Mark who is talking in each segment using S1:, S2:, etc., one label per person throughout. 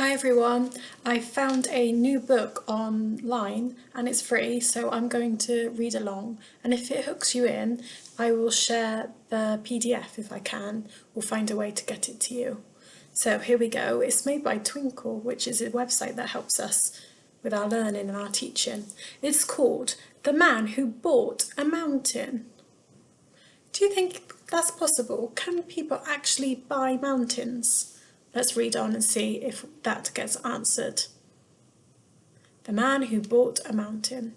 S1: Hi everyone, I found a new book online and it's free, so I'm going to read along, and if it hooks you in I will share the PDF if I can, or find a way to get it to you. So here we go. It's made by Twinkle, which is a website that helps us with our learning and our teaching. It's called The Man Who Bought a Mountain. Do you think that's possible? Can people actually buy mountains? Let's read on and see if that gets answered. The Man Who Bought a Mountain.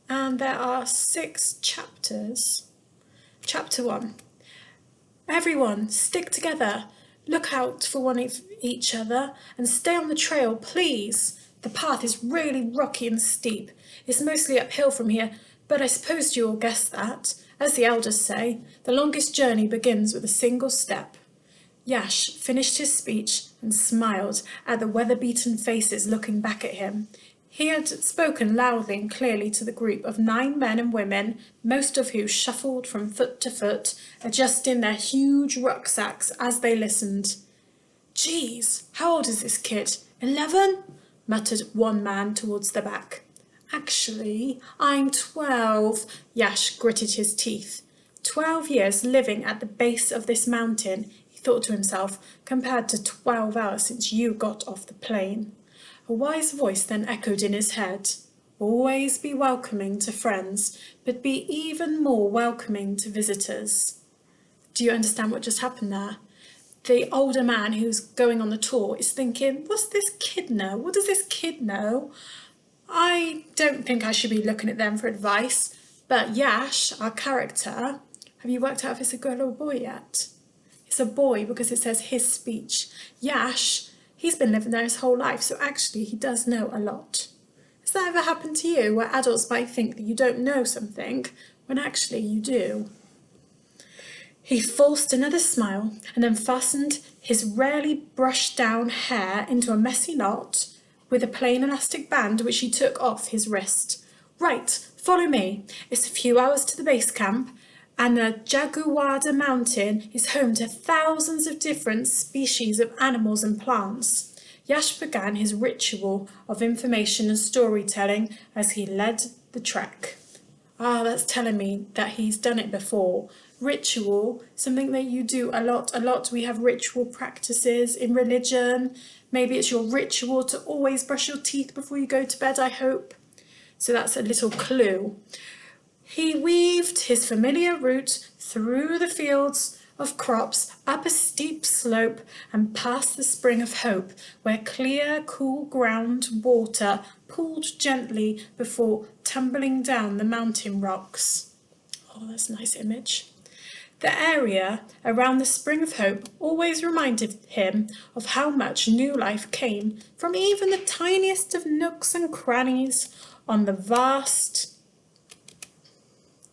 S1: And there are 6 chapters. Chapter 1. Everyone, stick together. Look out for one of each other and stay on the trail, please. The path is really rocky and steep. It's mostly uphill from here, but I suppose you all guessed that. As the elders say, the longest journey begins with a single step. Yash finished his speech and smiled at the weather-beaten faces looking back at him. He had spoken loudly and clearly to the group of 9 men and women, most of whom shuffled from foot to foot, adjusting their huge rucksacks as they listened. "Geez, how old is this kid? 11?" muttered one man towards the back. "Actually, I'm 12, Yash gritted his teeth. 12 years living at the base of this mountain, he thought to himself, compared to 12 hours since you got off the plane. A wise voice then echoed in his head. Always be welcoming to friends, but be even more welcoming to visitors. Do you understand what just happened there? The older man who's going on the tour is thinking, what's this kid know? What does this kid know? I don't think I should be looking at them for advice, but Yash, our character, have you worked out if it's a girl or a boy yet? It's a boy because it says his speech. Yash, he's been living there his whole life, so actually he does know a lot. Has that ever happened to you, where adults might think that you don't know something, when actually you do? He forced another smile and then fastened his rarely brushed down hair into a messy knot with a plain elastic band which he took off his wrist. Right, follow me. It's a few hours to the base camp, and the Jaguada Mountain is home to thousands of different species of animals and plants. Yash began his ritual of information and storytelling as he led the trek. That's telling me that he's done it before. Ritual, something that you do a lot. We have ritual practices in religion. Maybe it's your ritual to always brush your teeth before you go to bed, I hope. So that's a little clue. He weaved his familiar route through the fields of crops, up a steep slope, and past the Spring of Hope, where clear, cool ground water pooled gently before tumbling down the mountain rocks. Oh, that's a nice image. The area around the Spring of Hope always reminded him of how much new life came from even the tiniest of nooks and crannies on the vast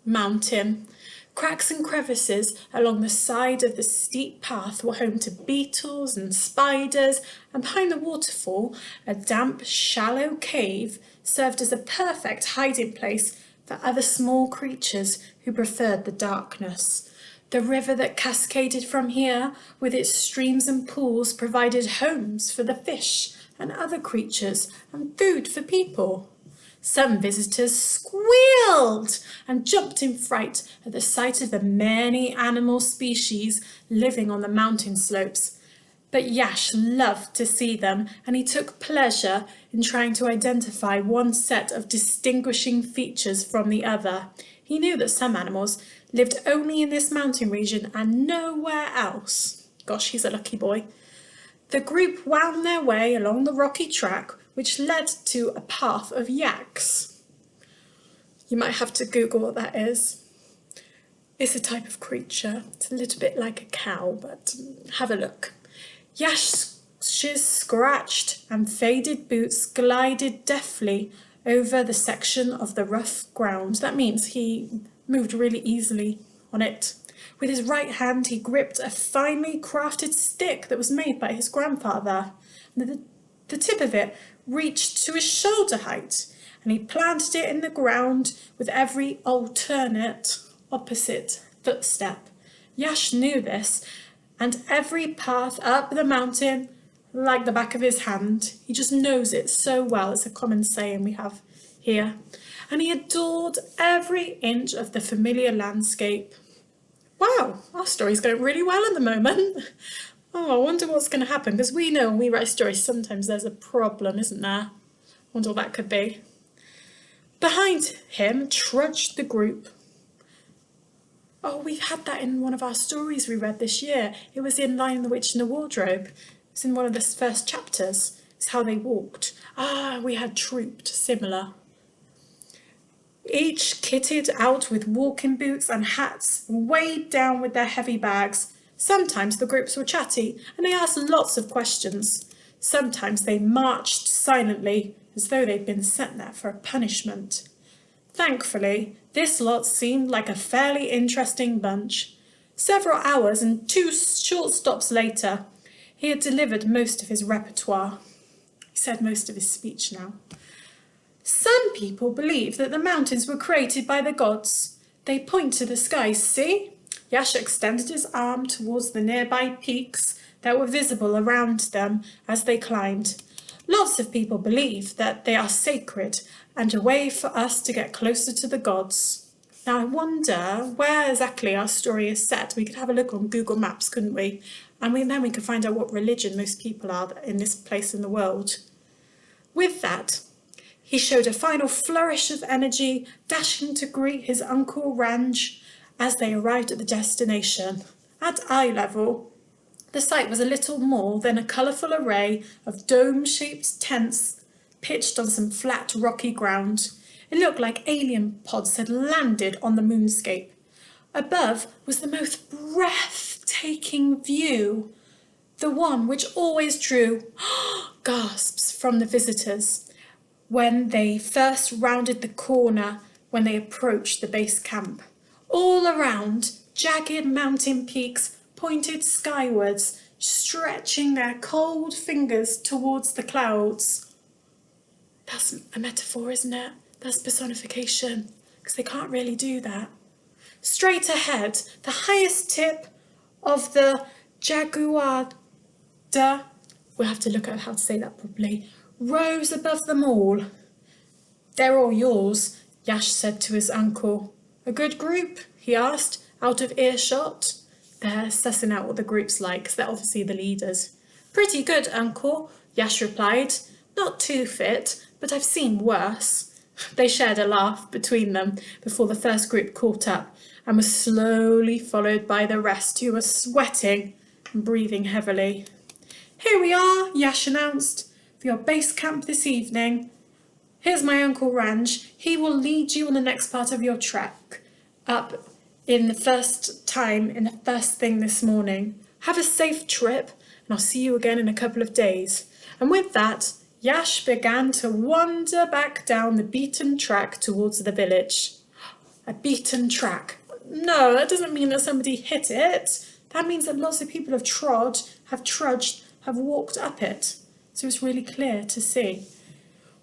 S1: mountain. Cracks and crevices along the side of the steep path were home to beetles and spiders, and behind the waterfall, a damp, shallow cave served as a perfect hiding place for other small creatures who preferred the darkness. The river that cascaded from here, with its streams and pools, provided homes for the fish and other creatures and food for people. Some visitors squealed and jumped in fright at the sight of the many animal species living on the mountain slopes. But Yash loved to see them, and he took pleasure in trying to identify one set of distinguishing features from the other. He knew that some animals lived only in this mountain region and nowhere else. Gosh, he's a lucky boy. The group wound their way along the rocky track, which led to a path of yaks. You might have to Google what that is. It's a type of creature. It's a little bit like a cow, but have a look. Yash's scratched and faded boots glided deftly over the section of the rough ground. That means he moved really easily on it. With his right hand, he gripped a finely crafted stick that was made by his grandfather. The tip of it reached to his shoulder height, and he planted it in the ground with every alternate opposite footstep. Yash knew this, and every path up the mountain like the back of his hand. He just knows it so well. It's a common saying we have here. And he adored every inch of the familiar landscape. Wow, our story's going really well at the moment. Oh, I wonder what's going to happen, because we know when we write stories, sometimes there's a problem, isn't there? I wonder what that could be. Behind him trudged the group. Oh, we had that in one of our stories we read this year. It was in Lion, the Witch and the Wardrobe. It's in one of the first chapters. It's how they walked. Ah, we had trooped, similar. Each kitted out with walking boots and hats, weighed down with their heavy bags. Sometimes the groups were chatty and they asked lots of questions. Sometimes they marched silently as though they'd been sent there for a punishment. Thankfully, this lot seemed like a fairly interesting bunch. Several hours and 2 short stops later, he had delivered most of his repertoire. He said most of his speech now. Some people believe that the mountains were created by the gods. They point to the skies, see? Yash extended his arm towards the nearby peaks that were visible around them as they climbed. Lots of people believe that they are sacred and a way for us to get closer to the gods. Now I wonder where exactly our story is set. We could have a look on Google Maps, couldn't we? And then we could find out what religion most people are in this place in the world. With that, he showed a final flourish of energy, dashing to greet his Uncle Ranj as they arrived at the destination. At eye level, the sight was a little more than a colourful array of dome-shaped tents pitched on some flat, rocky ground. It looked like alien pods had landed on the moonscape. Above was the most breathtaking view, the one which always drew gasps from the visitors when they first rounded the corner when they approached the base camp. All around, jagged mountain peaks pointed skywards, stretching their cold fingers towards the clouds. That's a metaphor, isn't it? That's personification, because they can't really do that. Straight ahead, the highest tip of the Jaguada, we'll have to look at how to say that properly, rose above them all. They're all yours, Yash said to his uncle. A good group? He asked, out of earshot. They're sussing out what the group's like, because they're obviously the leaders. Pretty good, uncle, Yash replied. Not too fit, but I've seen worse. They shared a laugh between them before the first group caught up and was slowly followed by the rest, who were sweating and breathing heavily. Here we are, Yash announced, for your base camp this evening. Here's my Uncle Ranj. He will lead you on the next part of your trek up in the first thing this morning. Have a safe trip, and I'll see you again in a couple of days. And with that, Yash began to wander back down the beaten track towards the village. A beaten track. No, that doesn't mean that somebody hit it. That means that lots of people have trudged, have walked up it. So it's really clear to see.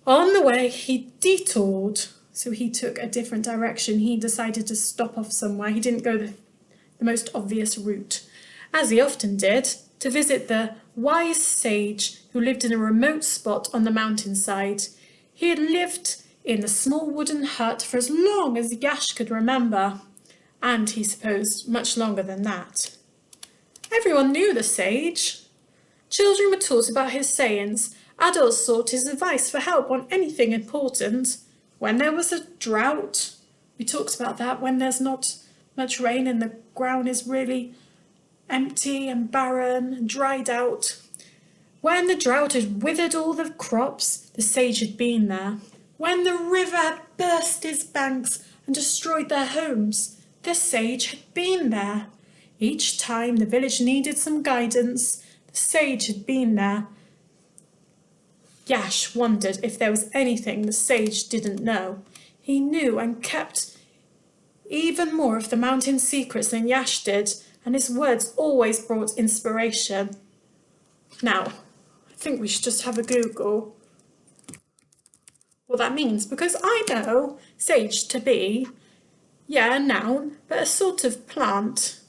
S1: On the way, he detoured, so he took a different direction. He decided to stop off somewhere. He didn't go the most obvious route, as he often did, to visit the wise sage who lived in a remote spot on the mountainside. He had lived in the small wooden hut for as long as Yash could remember, and he supposed much longer than that. Everyone knew the sage. Children were taught about his sayings. Adults sought his advice for help on anything important. When there was a drought, we talked about that, when there's not much rain and the ground is really empty and barren and dried out. When the drought had withered all the crops, the sage had been there. When the river had burst its banks and destroyed their homes, the sage had been there. Each time the village needed some guidance, the sage had been there. Yash wondered if there was anything the sage didn't know. He knew and kept even more of the mountain secrets than Yash did, and his words always brought inspiration. Now, I think we should just have a Google what that means, because I know sage to be, a noun, but a sort of plant.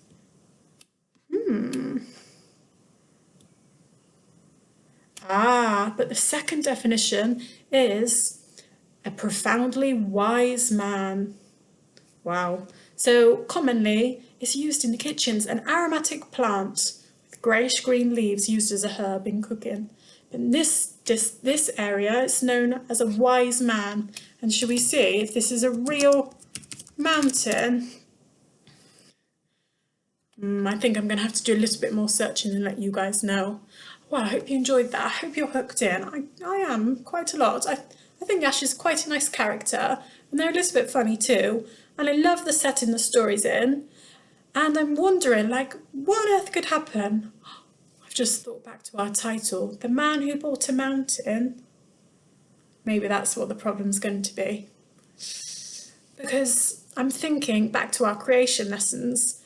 S1: But the second definition is a profoundly wise man. Wow. So commonly it's used in the kitchens, an aromatic plant with greyish-green leaves used as a herb in cooking. In this area it's known as a wise man. And shall we see if this is a real mountain? I think I'm going to have to do a little bit more searching and let you guys know. Well, I hope you enjoyed that. I hope you're hooked in. I am quite a lot. I think Ash is quite a nice character, and they're a little bit funny too. And I love the setting the story's in. And I'm wondering, like, what on earth could happen? I've just thought back to our title, The Man Who Bought a Mountain. Maybe that's what the problem's going to be. Because I'm thinking back to our creation lessons,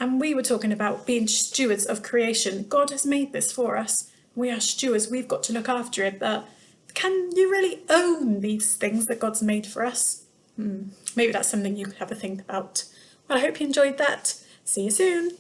S1: and we were talking about being stewards of creation. God has made this for us. We are stewards, we've got to look after it, but can you really own these things that God's made for us? Maybe that's something you could have a think about. Well, I hope you enjoyed that. See you soon.